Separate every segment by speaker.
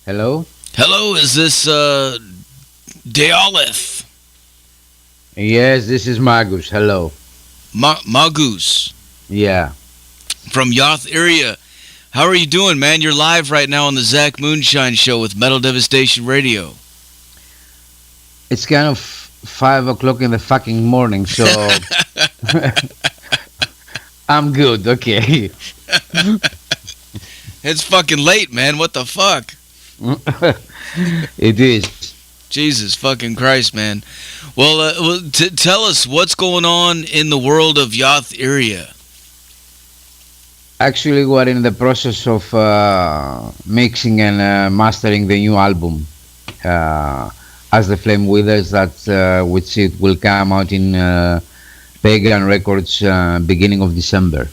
Speaker 1: Hello?
Speaker 2: Hello, is this Deolith?
Speaker 1: Yes, this is Magus. Hello.
Speaker 2: Magus
Speaker 1: Yeah.
Speaker 2: from Yoth Iria. How are you doing, man? You're live right now on the Zach Moonshine show with Metal Devastation Radio.
Speaker 1: It's kind of 5 o'clock in the fucking morning, so I'm good. Okay.
Speaker 2: It's fucking late, man. What the fuck?
Speaker 1: It is.
Speaker 2: Jesus fucking Christ, man. Well, tell us what's going on in the world of Yoth Iria.
Speaker 1: Actually, we're in the process of mixing and mastering the new album. As the Flame Withers, which it will come out in Pagan Records beginning of December.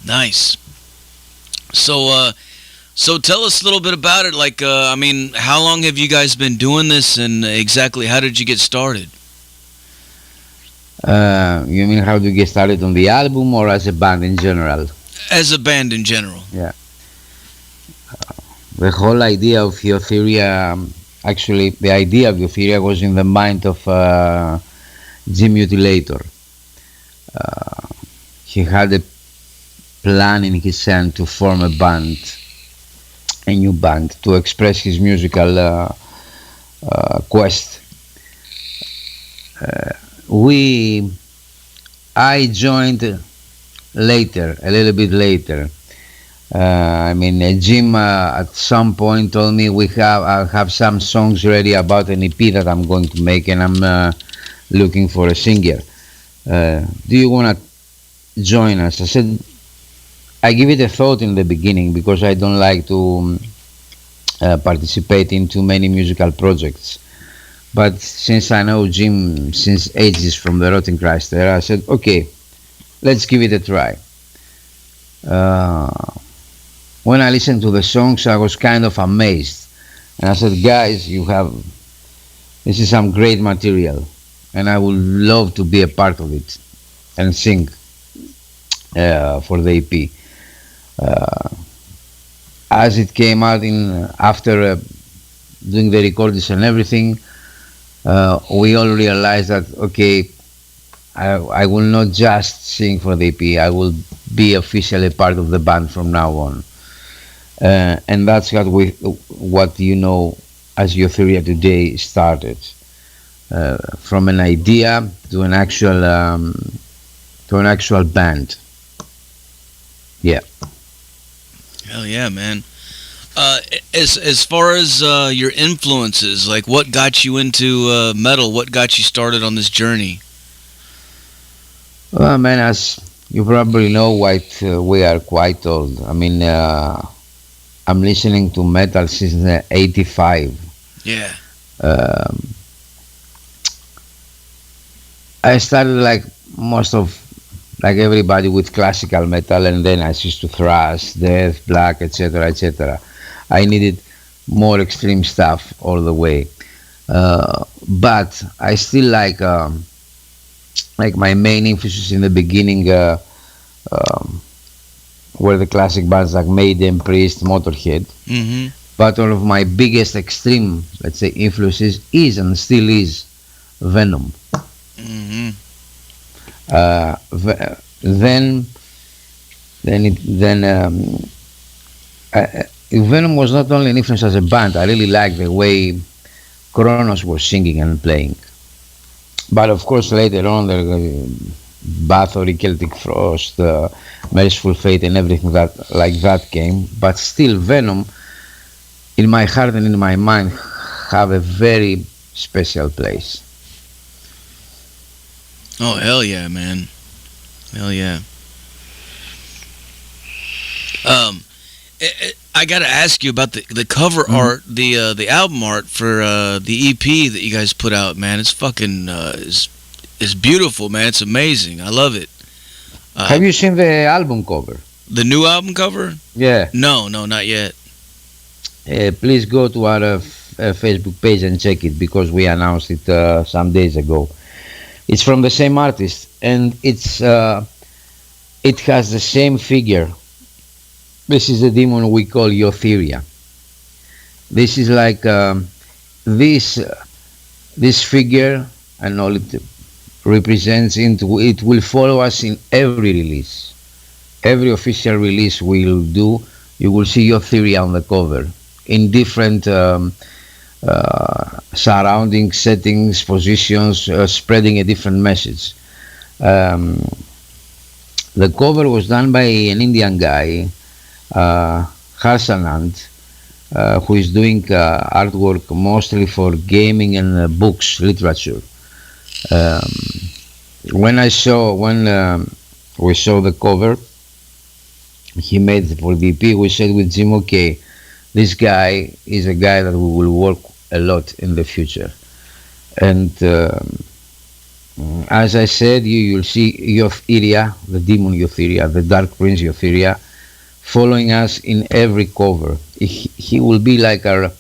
Speaker 2: Nice. So tell us a little bit about it. Like, how long have you guys been doing this, and exactly how did you get started?
Speaker 1: You mean how to get started on the album or as a band in general?
Speaker 2: As a band in general.
Speaker 1: Yeah. The whole idea of Yoth Iria, actually, the idea of Yoth Iria was in the mind of Jim Mutilator. He had a plan in his hand to form a new band, to express his musical quest. I joined later, a little bit later. Jim at some point told me I have some songs ready about an EP that I'm going to make, and I'm looking for a singer. Do you want to join us? I said, I give it a thought in the beginning because I don't like to participate in too many musical projects. But since I know Jim since ages from the Rotting Christ era, I said, okay, let's give it a try. When I listened to the songs, I was kind of amazed. And I said, guys, this is some great material. And I would love to be a part of it and sing for the EP. As it came out after doing the recordings and everything, we all realized that, okay, I will not just sing for the EP, I will be officially part of the band from now on. And that's what you know as Yoth Iria today started. From an idea to an actual band. Yeah.
Speaker 2: Hell yeah, man. As far as your influences, like what got you into metal? What got you started on this journey?
Speaker 1: Well, man, as you probably know, we are quite old. I'm listening to metal since '85.
Speaker 2: Yeah.
Speaker 1: I started like everybody with classical metal, and then I switched to thrash, death, black, etc., etc. I needed more extreme stuff all the way, but I still like my main influences in the beginning were the classic bands like Maiden, Priest, Motorhead.
Speaker 2: Mm-hmm.
Speaker 1: But one of my biggest extreme, let's say, influences is and still is Venom.
Speaker 2: Mm-hmm.
Speaker 1: Venom was not only an influence as a band. I really liked the way Kronos was singing and playing. But of course, later on, the Bathory, Celtic Frost, Merciful Fate, and everything that came. But still, Venom, in my heart and in my mind, have a very special place.
Speaker 2: Oh, hell yeah, man. Hell yeah. I gotta ask you about the cover art, the album art for the EP that you guys put out, man. It's fucking is beautiful, man. It's amazing. I love it.
Speaker 1: Have you seen the album cover?
Speaker 2: The new album cover?
Speaker 1: Yeah.
Speaker 2: No, not yet.
Speaker 1: Please go to our Facebook page and check it because we announced it some days ago. It's from the same artist, and it has the same figure. This is the demon we call Yoth Iria. This is like this this figure and all it represents. Into it will follow us in every release, every official release we'll do. You will see your theory on the cover in different surrounding settings, positions, spreading a different message. Um, the cover was done by an Indian guy, Harsanand, who is doing artwork mostly for gaming and books, literature. Um, when we saw the cover he made for VP, we said with Jim, okay, this guy is a guy that we will work a lot in the future. And as I said, you'll see Yoth Iria, the demon Yoth Iria, the dark prince Yoth Iria, following us in every cover. He will be like our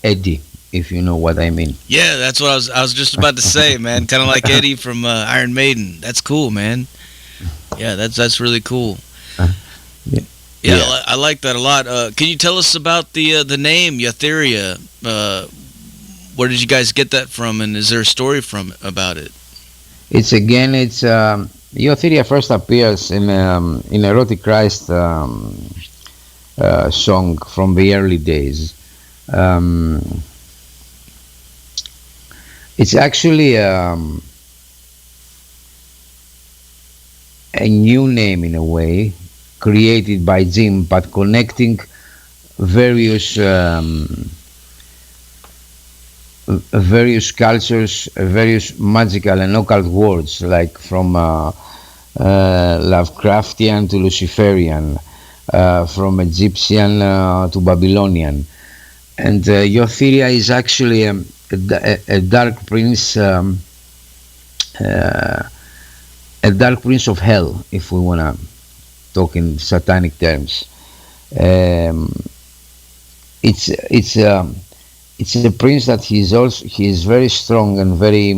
Speaker 1: Eddie, if you know what I mean.
Speaker 2: Yeah, that's what I was just about to say, man. Kind of like Eddie from Iron Maiden. That's cool, man. Yeah, that's really cool.
Speaker 1: Yeah.
Speaker 2: Yeah,
Speaker 1: Yeah.
Speaker 2: I like that a lot. Can you tell us about the name Yoth Iria? Where did you guys get that from, and is there a story from about it?
Speaker 1: It's Yoth Iria first appears in Erotic Christ song from the early days. Um, it's actually a new name in a way, created by Jim, but connecting various various cultures, various magical and occult words, like from Lovecraftian to Luciferian, from Egyptian to Babylonian. And Yoth Iria is actually a dark prince, a dark prince of hell, if we wanna talk in satanic terms. Um, it's a prince that he is very strong and very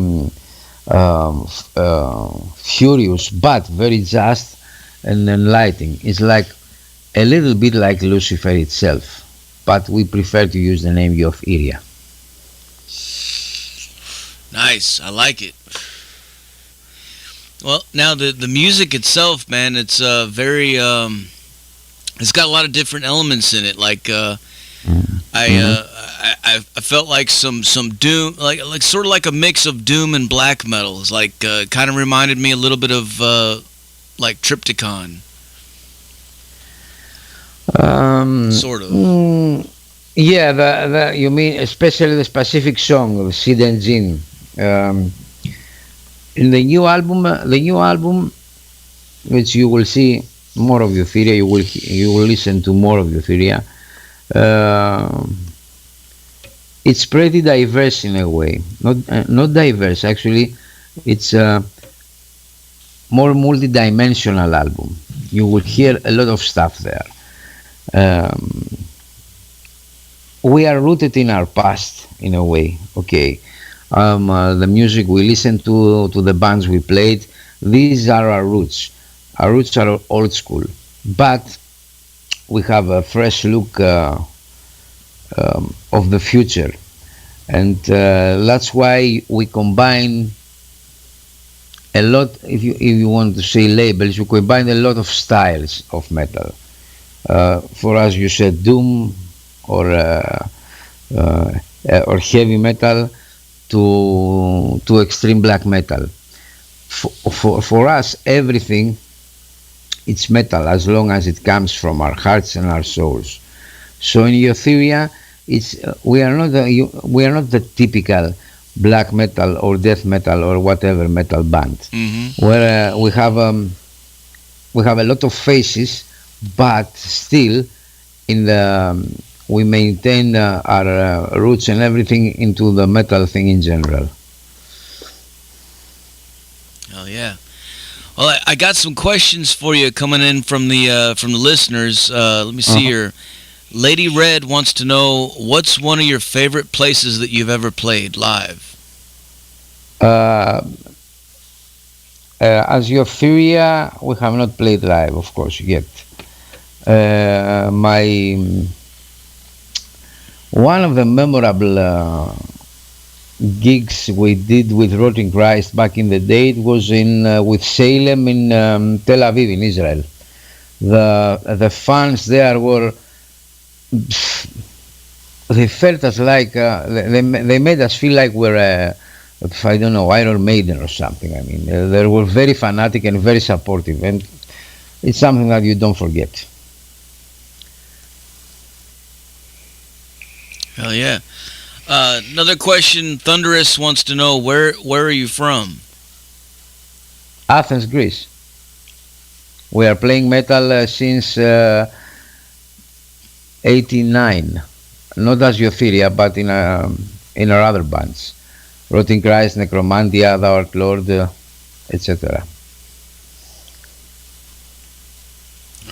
Speaker 1: furious, but very just and enlightening. It's like a little bit like Lucifer itself, but we prefer to use the name Yoth Iria.
Speaker 2: Nice, I like it. Well, now the music itself, man, it's very it's got a lot of different elements in it. Like I felt like some doom, like sort of like a mix of doom and black metal. It's like kind of reminded me a little bit of like Triptychon, sort of.
Speaker 1: Yeah, the you mean especially the specific song of Sid and Jin. In the new album, which you will see more of Yoth Iria, you will listen to more of Yoth Iria. It's pretty diverse in a way. Not diverse actually. It's a more multi-dimensional album. You will hear a lot of stuff there. Um, we are rooted in our past in a way. Okay, the music we listen to the bands we played. These are our roots. Our roots are old school, but we have a fresh look of the future, and that's why we combine a lot. If you want to say labels, we combine a lot of styles of metal. For us, you said doom or heavy metal to extreme black metal. For us, everything it's metal as long as it comes from our hearts and our souls. So in Yoth Iria, it's we are not the typical black metal or death metal or whatever metal band. Where we have a lot of faces, but still in the we maintain our roots and everything into the metal thing in general.
Speaker 2: Oh yeah. Well, I got some questions for you coming in from the listeners. Let me see here. Lady Red wants to know, what's one of your favorite places that you've ever played live?
Speaker 1: As Yoth Iria, we have not played live, of course, yet. My One of the memorable gigs we did with Rotting Christ back in the day, it was in with Salem in Tel Aviv in Israel. The fans there were, they felt us like they made us feel like we're I don't know, Iron Maiden or something. I mean, they were very fanatic and very supportive, and it's something that you don't forget.
Speaker 2: Hell yeah. Another question. Thunderous wants to know where are you from?
Speaker 1: Athens, Greece. We are playing metal since '89, not as Yoth Iria, but in our other bands, Rotting Christ, Necromantia, Thou Art Lord, etc.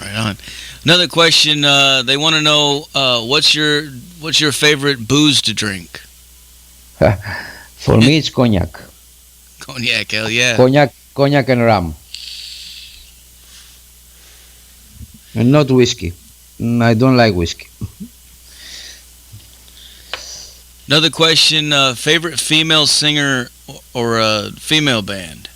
Speaker 2: Right on. Another question. They want to know what's your favorite booze to drink?
Speaker 1: For me, it's cognac.
Speaker 2: Cognac. Hell yeah.
Speaker 1: Cognac and rum, and not whiskey. I don't like whiskey.
Speaker 2: Another question. Favorite female singer or female band?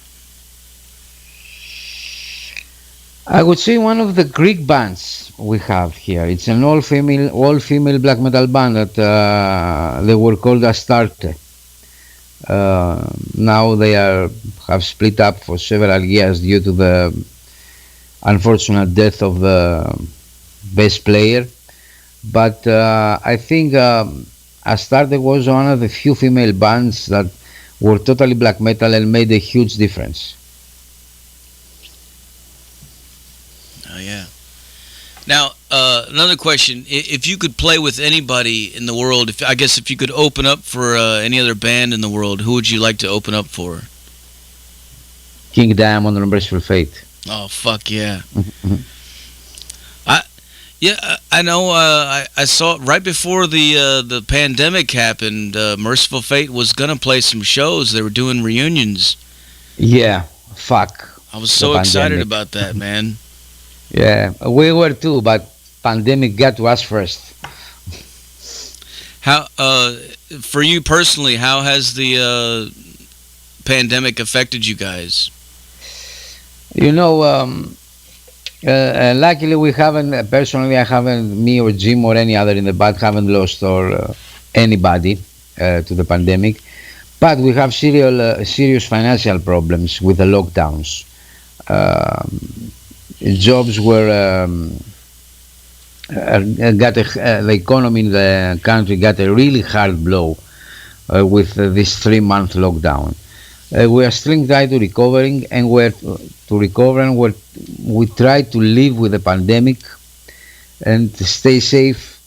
Speaker 1: I would say one of the Greek bands we have here. It's an all-female black metal band that they were called Astarte. Now they have split up for several years due to the unfortunate death of the bass player. But I think Astarte was one of the few female bands that were totally black metal and made a huge difference.
Speaker 2: Oh yeah. Now another question: if you could play with anybody in the world, if you could open up for any other band in the world, who would you like to open up for?
Speaker 1: King Diamond and Merciful Fate.
Speaker 2: Oh fuck yeah! I know. I saw right before the pandemic happened. Merciful Fate was gonna play some shows. They were doing reunions.
Speaker 1: Yeah, fuck.
Speaker 2: I was so excited about that, man.
Speaker 1: Yeah, we were too, but pandemic got to us first.
Speaker 2: How for you personally, how has the pandemic affected you guys?
Speaker 1: You know, luckily we haven't, personally I haven't, me or Jim or any other in the band haven't lost or anybody to the pandemic, but we have serious financial problems with the lockdowns. Jobs were the economy in the country got a really hard blow with this 3-month lockdown. We are still trying to recovering, and we try to live with the pandemic and to stay safe,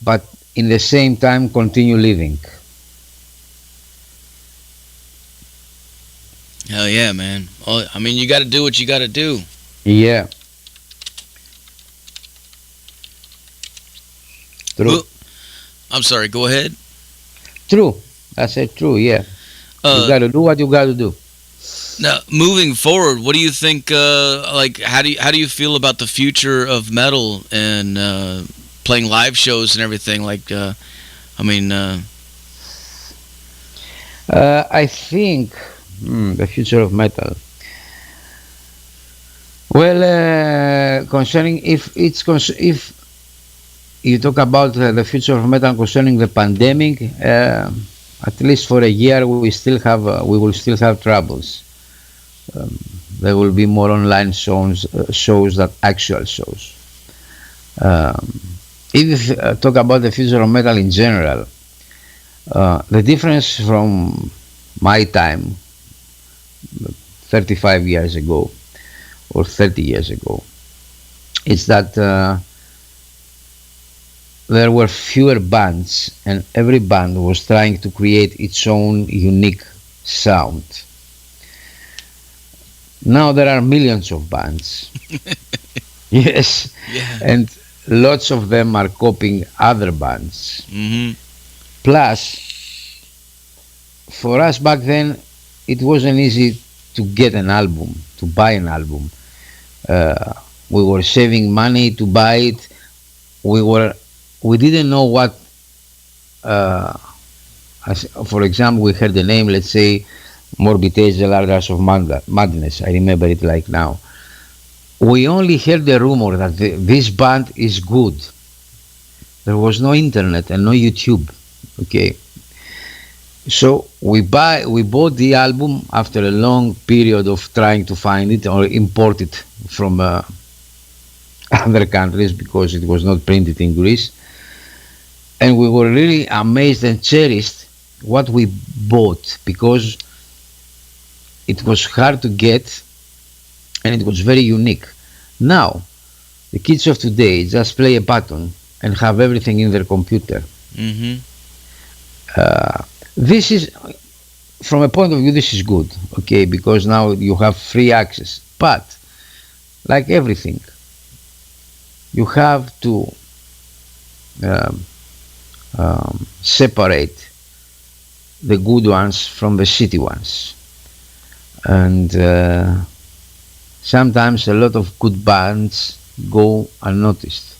Speaker 1: but in the same time continue living.
Speaker 2: Hell yeah, man. Well, I mean, you got to do what you got to do.
Speaker 1: Yeah. True.
Speaker 2: I'm sorry, go ahead.
Speaker 1: True. I said true, yeah. You got to do what you got to do.
Speaker 2: Now, moving forward, what do you think, how do you feel about the future of metal and playing live shows and everything? I
Speaker 1: think the future of metal. Well, concerning if you talk about the future of metal concerning the pandemic, at least for a year we will still have troubles. There will be more online shows than actual shows. If you talk about the future of metal in general, the difference from my time, 35 years ago or 30 years ago, is that there were fewer bands and every band was trying to create its own unique sound. Now there are millions of bands. Yes.
Speaker 2: Yeah.
Speaker 1: And lots of them are copying other bands.
Speaker 2: Mm-hmm.
Speaker 1: Plus, for us back then, it wasn't easy to get an album, to buy an album. We were saving money to buy it. We didn't know what uh, for example, we heard the name, let's say, Morbidage, the Largest of Madness. I remember it like now. We only heard the rumor that this band is good. There was no internet and no YouTube. Okay, so we bought the album after a long period of trying to find it or import it from other countries because it was not printed in Greece, and we were really amazed and cherished what we bought because it was hard to get and it was very unique. Now, the kids of today just play a button and have everything in their computer.
Speaker 2: Mm-hmm.
Speaker 1: Uh, this is, from a point of view, this is good, okay, because now you have free access. But, like everything, you have to um, separate the good ones from the shitty ones. And sometimes a lot of good bands go unnoticed.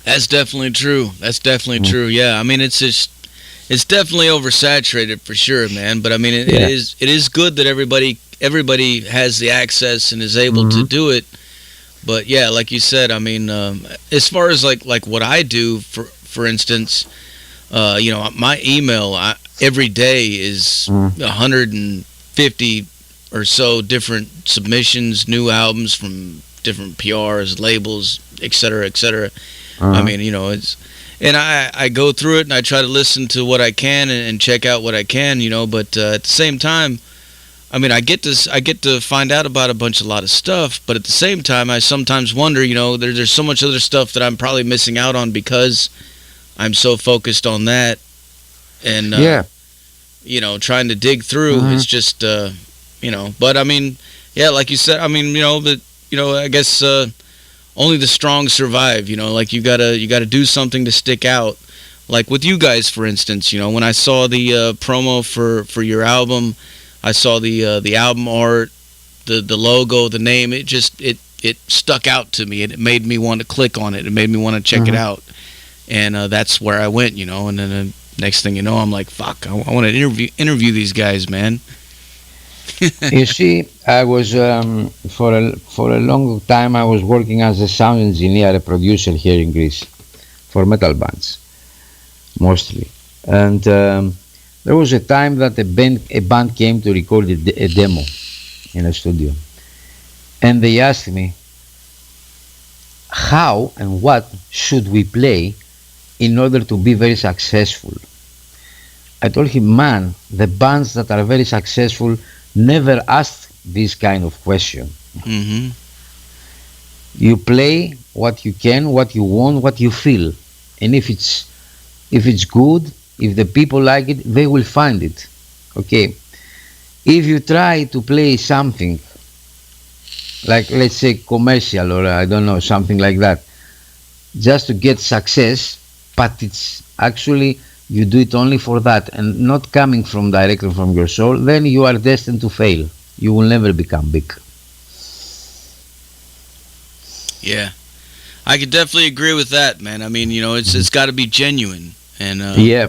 Speaker 2: That's definitely true. That's definitely true. Yeah, I mean it's definitely oversaturated for sure, man. But I mean
Speaker 1: Yeah.
Speaker 2: it is good that everybody has the access and is able to do it. But yeah, like you said, I mean, as far as like what I do, for instance, my email every day is 150 or so different submissions, new albums from different PRs, labels, etc., etc. I mean, it's, and I go through it and I try to listen to what I can and check out what I can, but at the same time, I mean, I get to find out about a lot of stuff, but at the same time, I sometimes wonder, there's so much other stuff that I'm probably missing out on because I'm so focused on that, and
Speaker 1: Yeah.
Speaker 2: trying to dig through. It's just, but I mean, yeah, like you said, I mean, I guess only the strong survive. Like you gotta do something to stick out. Like with you guys, for instance, when I saw the promo for your album. I saw the album art, the logo, the name. It just it stuck out to me. It made me want to click on it. It made me want to check it out, and that's where I went. And then the next thing you know, I'm like, fuck, I want to interview these guys, man.
Speaker 1: You see, I was for a long time I was working as a sound engineer, a producer here in Greece for metal bands, mostly, and there was a time that a band came to record a demo in a studio, and they asked me how and what should we play in order to be very successful. I told him, man, the bands that are very successful never ask this kind of question.
Speaker 2: Mm-hmm.
Speaker 1: You play what you can, what you want, what you feel, and if it's good, if the people like it, they will find it. Okay. If you try to play something like, let's say, commercial or I don't know, something like that, just to get success, but it's actually you do it only for that and not coming from directly from your soul, then you are destined to fail. You will never become big.
Speaker 2: Yeah, I could definitely agree with that, man. I mean, it's got to be genuine, and
Speaker 1: Yeah.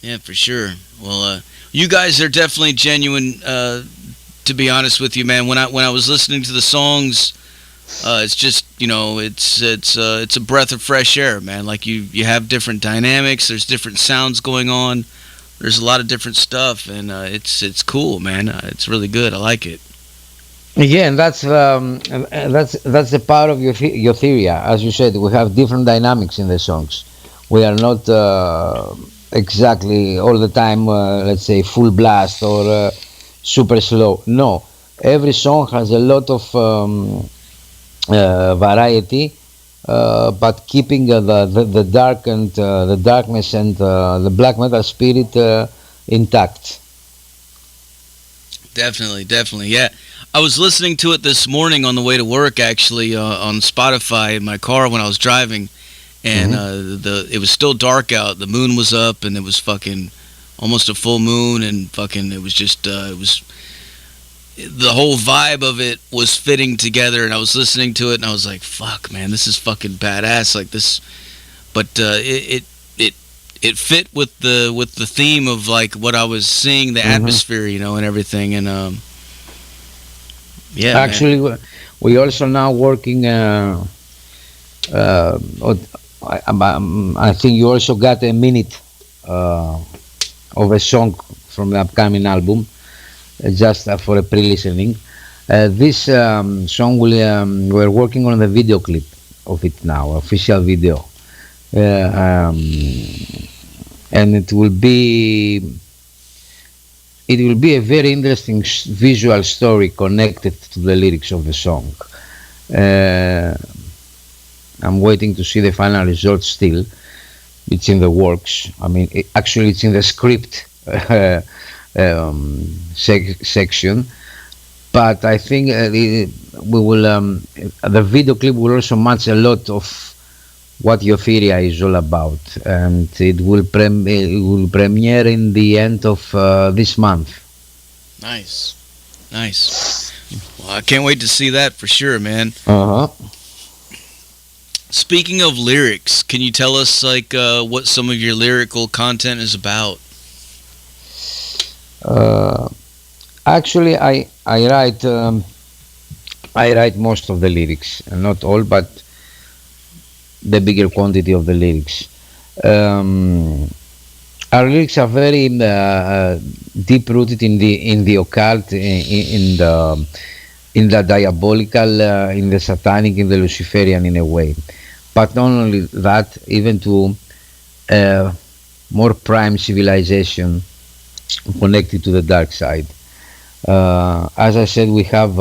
Speaker 2: yeah, for sure. Well, you guys are definitely genuine. To be honest with you, man, when I was listening to the songs, it's just it's a breath of fresh air, man. Like you have different dynamics. There's different sounds going on. There's a lot of different stuff, and it's cool, man. It's really good. I like it.
Speaker 1: Yeah, and that's the power of Yoth Iria. As you said, we have different dynamics in the songs. We are not exactly all the time, let's say, full blast or super slow. No, every song has a lot of variety, but keeping the dark and the darkness and the black metal spirit intact.
Speaker 2: Definitely, yeah. I was listening to it this morning on the way to work, actually, on Spotify in my car when I was driving, and it was still dark out. The moon was up, and it was fucking almost a full moon, and fucking it was just the whole vibe of it was fitting together, and I was listening to it, and I was like, "Fuck, man, this is fucking badass!" Like this, but it fit with the theme of like what I was seeing, the
Speaker 1: Hmm.
Speaker 2: atmosphere, and everything, and yeah, man,
Speaker 1: Actually, we also now working. I think you also got a minute uh, of a song from the upcoming album, just for a pre-listening. This song we're working on the video clip of it now, official video, uh, um, and it will be a very interesting visual story connected to the lyrics of the song. Uh, I'm waiting to see the final result still. It's in the works. I mean, actually, it's in the script section. But I think we will. The video clip will also match a lot of what Yoth Iria is all about, and it will premiere in the end of this month.
Speaker 2: nice, nice. Well, I can't wait to see that for sure, man.
Speaker 1: Uh-huh.
Speaker 2: Speaking of lyrics, can you tell us like what some of your lyrical content is about?
Speaker 1: Uh, Actually, I write most of the lyrics, not all, but the bigger quantity of the lyrics. Um, our lyrics are very deep rooted in the occult, in the diabolical, in the satanic, in the Luciferian in a way. But not only that, even to uh, more prime civilization connected to the dark side. As I said, we have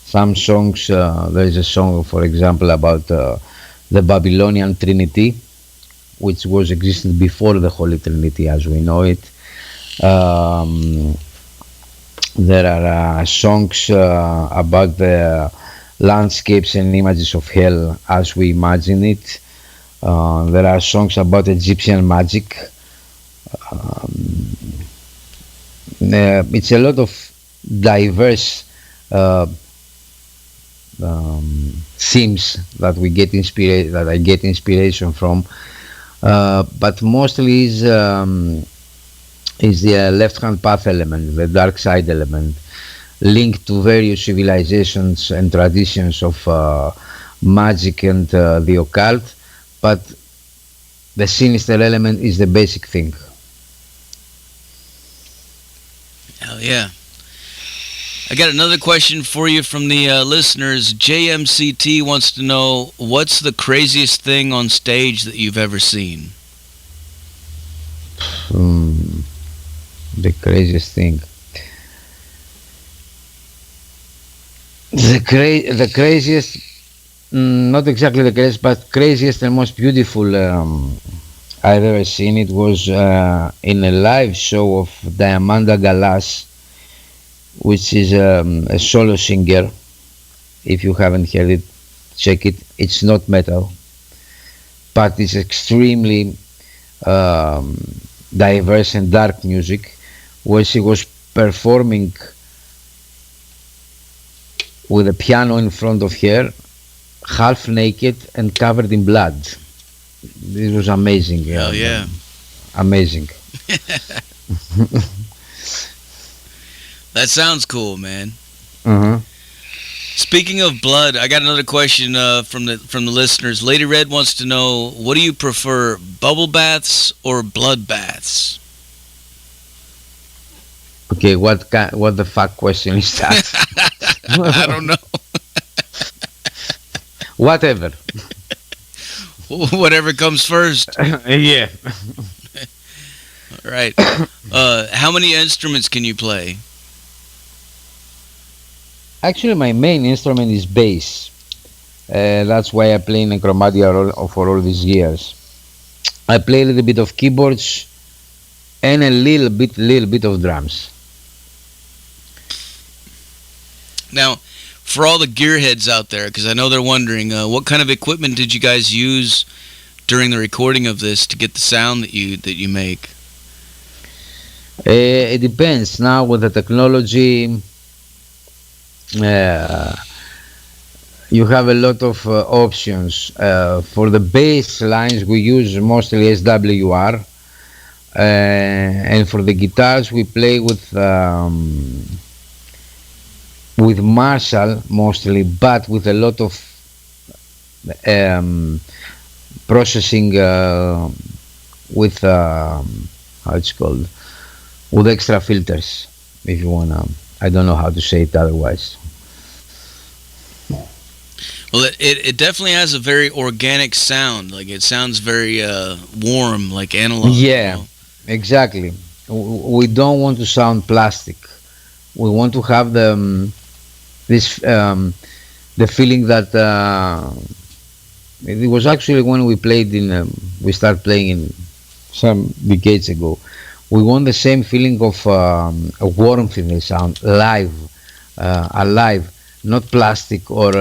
Speaker 1: some songs. There is a song, for example, about the Babylonian Trinity, which was existed before the Holy Trinity as we know it. Um, there are songs about the landscapes and images of hell as we imagine it. There are songs about Egyptian magic. Um, it's a lot of diverse uh, themes that I get inspiration from, but mostly is the left hand path element, the dark side element, linked to various civilizations and traditions of magic and the occult, but the sinister element is the basic thing.
Speaker 2: Hell yeah. I got another question for you from the listeners. JMCT wants to know what's the craziest thing on stage that you've ever seen?
Speaker 1: Hmm, the craziest thing. The craziest, not exactly the craziest, but craziest and most beautiful I've ever seen. It was in a live show of Diamanda Galas, which is a solo singer. If you haven't heard it, check it. It's not metal, but it's extremely um, diverse and dark music, where she was performing with a piano in front of her, half naked and covered in blood. This was amazing.
Speaker 2: Hell yeah.
Speaker 1: Amazing.
Speaker 2: That sounds cool, man.
Speaker 1: Uh-huh.
Speaker 2: Speaking of blood, I got another question from the listeners. Lady Red wants to know, what do you prefer, bubble baths or blood baths?
Speaker 1: Okay, what the fuck question is that?
Speaker 2: I don't know.
Speaker 1: Whatever.
Speaker 2: Whatever comes first.
Speaker 1: Yeah.
Speaker 2: All right. How many instruments can you play?
Speaker 1: Actually, my main instrument is bass. That's why I play Necromadia for all these years. I play a little bit of keyboards and a little bit of drums.
Speaker 2: Now, for all the gearheads out there, because I know they're wondering, what kind of equipment did you guys use during the recording of this to get the sound that you make?
Speaker 1: It depends. Now with the technology, uh, you have a lot of options. For the bass lines, we use mostly SWR, and for the guitars, we play with Marshall mostly, but with a lot of um, processing with how it's called, with extra filters. If you wanna, I don't know how to say it otherwise.
Speaker 2: Well, it definitely has a very organic sound. Like it sounds very warm, like analog. You
Speaker 1: Yeah,
Speaker 2: know.
Speaker 1: exactly. We don't want to sound plastic. We want to have this the feeling that it was actually when we played in we started playing in some decades ago. We want the same feeling of a warmth in the sound, live, alive, not plastic or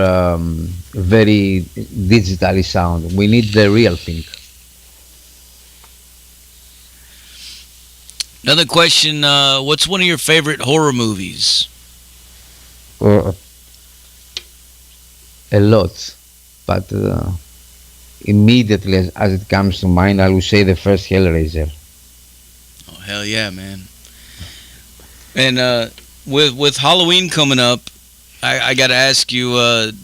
Speaker 1: very digitally sound. We need the real thing.
Speaker 2: Another question: what's one of your favorite horror movies?
Speaker 1: uh, a lot, but immediately as it comes to mind, I will say the first Hellraiser.
Speaker 2: Oh hell yeah, man! And with Halloween coming up, I got to ask you: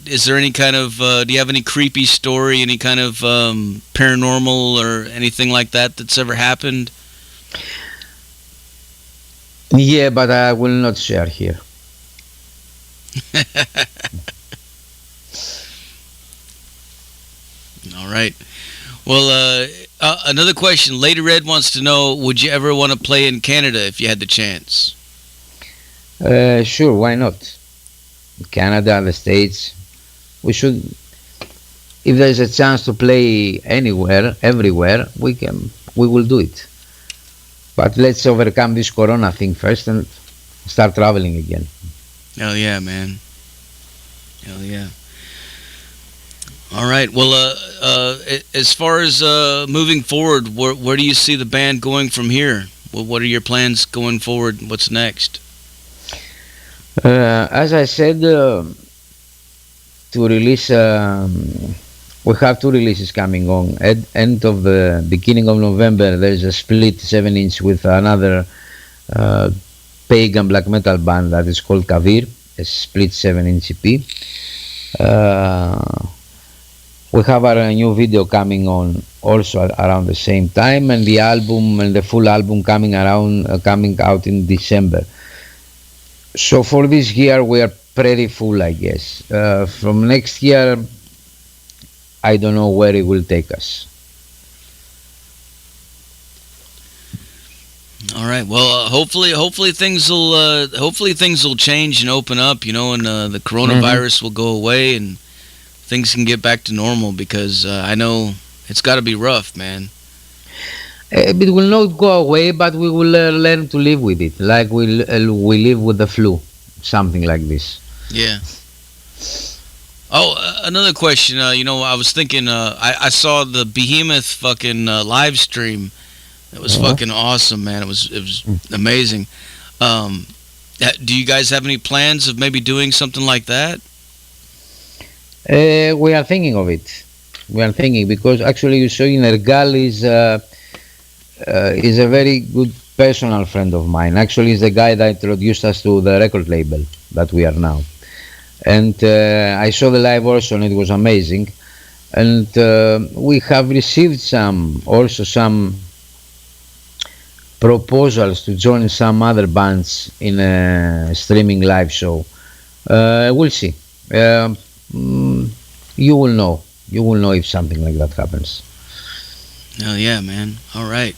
Speaker 2: is there any kind of do you have any creepy story, any kind of paranormal or anything like that that's ever happened?
Speaker 1: Yeah, but I will not share here.
Speaker 2: All right. Well, another question. Lady Red wants to know: would you ever want to play in Canada if you had the chance?
Speaker 1: Sure, why not? Canada, the States. We should, if there is a chance to play anywhere, everywhere, we will do it. But let's overcome this Corona thing first and start traveling again.
Speaker 2: Hell yeah, man. Hell yeah. All right. Well, as far as moving forward, where do you see the band going from here? What are your plans going forward? What's next?
Speaker 1: As I said, to release, we have two releases coming on. At end of the beginning of November, there is a split 7-inch with another uh, pagan black metal band that is called Kavir, a split 7-inch EP. We have our new video coming on also around the same time, and the album and the full album coming out in December. So for this year we are pretty full, I guess. From next year, I don't know where it will take us.
Speaker 2: All right. Well, hopefully things will change and open up. You know, and the
Speaker 1: Hmm.
Speaker 2: coronavirus will go away and things can get back to normal because I know it's got to be rough, man.
Speaker 1: It will not go away, but we will learn to live with it, like we live with the flu, something like this.
Speaker 2: Yeah. Oh, another question. You know, I was thinking. I saw the Behemoth fucking live stream. It was
Speaker 1: Uh-huh.
Speaker 2: fucking awesome, man. It was amazing. Um, do you guys have any plans of maybe doing something like that?
Speaker 1: We are thinking of it. We are thinking because actually you saw Nergal is a very good personal friend of mine. Actually, he's the guy that introduced us to the record label that we are now. And I saw the live also, and it was amazing. And we have received some proposals to join some other bands in a streaming live show. We'll see. Mm, you will know. You will know if something like that happens.
Speaker 2: Oh yeah, man. All right.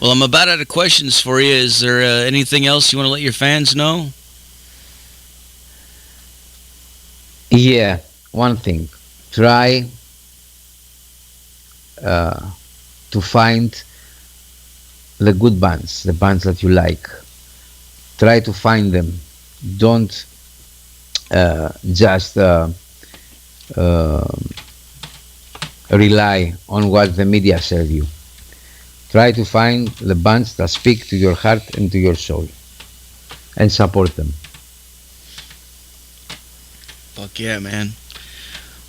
Speaker 2: Well, I'm about out of questions for you. Is there anything else you want to let your fans know?
Speaker 1: Yeah, one thing. Try uh, to find the good bands, the bands that you like. Try to find them. Don't just uh, rely on what the media serve you. Try to find the bands that speak to your heart and to your soul and support them.
Speaker 2: Fuck yeah, man.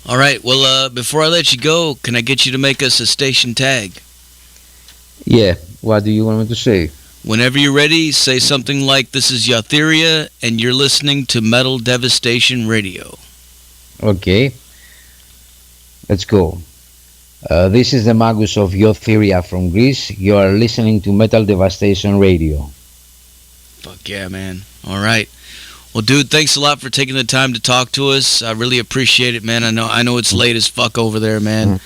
Speaker 2: All right. Well, before I let you go, can I get you to make us a station tag?
Speaker 1: Yeah, what do you want me to say?
Speaker 2: Whenever you're ready, say something like, "This is Yoth Iria, and you're listening to Metal Devastation Radio."
Speaker 1: Okay, let's go. This is the Magus of Yoth Iria from Greece. You are listening to Metal Devastation Radio.
Speaker 2: Fuck yeah, man. All right. Well, dude, thanks a lot for taking the time to talk to us. I really appreciate it, man. I know it's late as fuck over there, man.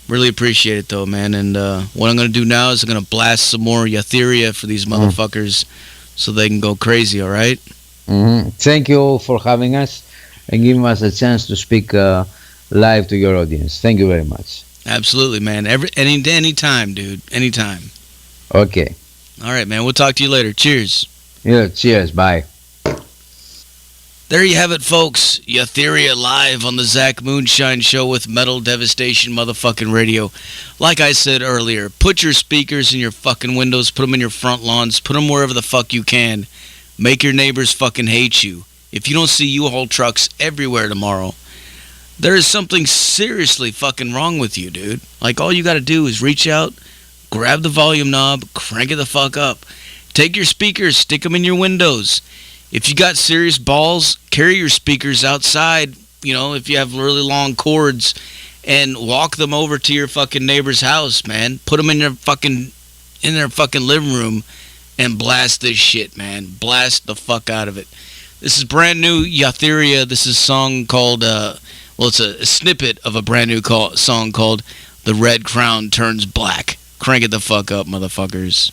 Speaker 2: Really appreciate it, though, man. And what I'm going to do now is I'm going to blast some more Yoth Iria for these motherfuckers so they can go crazy, all right?
Speaker 1: Thank you for having us and giving us a chance to speak live to your audience. Thank you very much.
Speaker 2: Absolutely, man. Any time, dude. Anytime.
Speaker 1: Okay.
Speaker 2: All right, man. We'll talk to you later. Cheers.
Speaker 1: Yeah, cheers. Bye.
Speaker 2: There you have it, folks. Yoth Iria live on the Zach Moonshine Show with Metal Devastation motherfucking radio. Like I said earlier, put your speakers in your fucking windows, put them in your front lawns, put them wherever the fuck you can. Make your neighbors fucking hate you. If you don't see U-Haul trucks everywhere tomorrow, there is something seriously fucking wrong with you, dude. Like, all you gotta do is reach out, grab the volume knob, crank it the fuck up. Take your speakers, stick them in your windows. If you got serious balls, carry your speakers outside, if you have really long cords, and walk them over to your fucking neighbor's house, man. Put them in their fucking living room and blast this shit, man. Blast the fuck out of it. This is brand new Yoth Iria. This is a song called, it's a snippet of a brand new song called "The Red Crown Turns Black." Crank it the fuck up, motherfuckers.